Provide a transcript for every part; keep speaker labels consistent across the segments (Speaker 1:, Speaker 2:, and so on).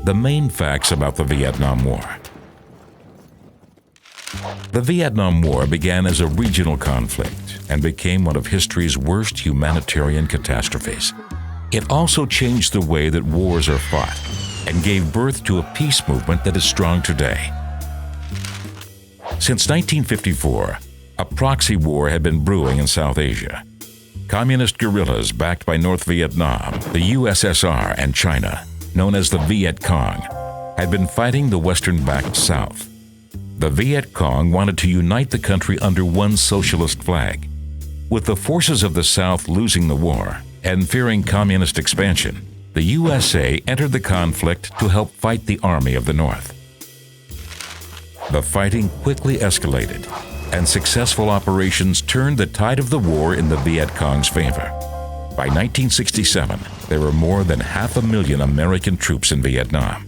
Speaker 1: the main facts about the Vietnam War. The Vietnam War began as a regional conflict and became one of history's worst humanitarian catastrophes. It also changed the way that wars are fought and gave birth to a peace movement that is strong today. Since 1954, a proxy war had been brewing in South Asia. Communist guerrillas backed by North Vietnam, the USSR, and China, known as the Viet Cong, had been fighting the Western-backed South. The Viet Cong wanted to unite the country under one socialist flag. With the forces of the South losing the war and fearing communist expansion, the USA entered the conflict to help fight the Army of the North. The fighting quickly escalated, and successful operations turned the tide of the war in the Viet Cong's favor. By 1967, there were more than 500,000 American troops in Vietnam.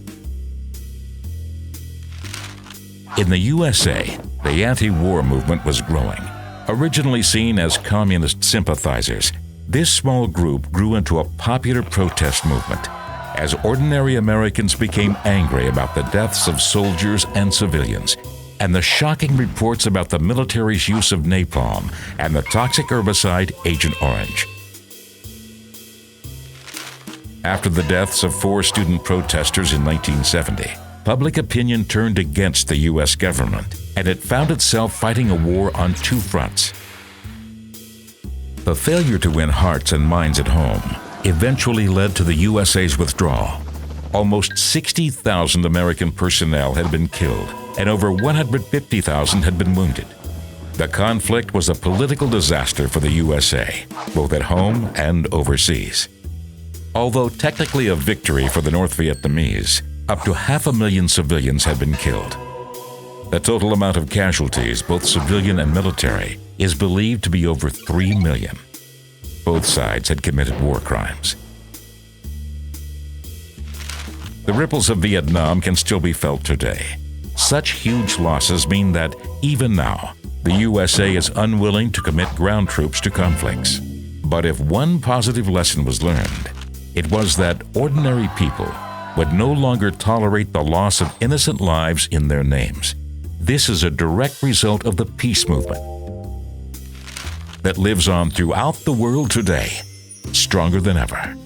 Speaker 1: In the USA, the anti-war movement was growing. Originally seen as communist sympathizers, this small group grew into a popular protest movement as ordinary Americans became angry about the deaths of soldiers and civilians and the shocking reports about the military's use of napalm and the toxic herbicide Agent Orange. After the deaths of 4 student protesters in 1970, public opinion turned against the U.S. government, and it found itself fighting a war on 2 fronts. The failure to win hearts and minds at home eventually led to the USA's withdrawal. Almost 60,000 American personnel had been killed, and over 150,000 had been wounded. The conflict was a political disaster for the USA, both at home and overseas. Although technically a victory for the North Vietnamese, up to 500,000 civilians had been killed. The total amount of casualties, both civilian and military, is believed to be over 3 million. Both sides had committed war crimes. The ripples of Vietnam can still be felt today. Such huge losses mean that, even now, the USA is unwilling to commit ground troops to conflicts. But if one positive lesson was learned, it was that ordinary people would no longer tolerate the loss of innocent lives in their names. This is a direct result of the peace movement that lives on throughout the world today, stronger than ever.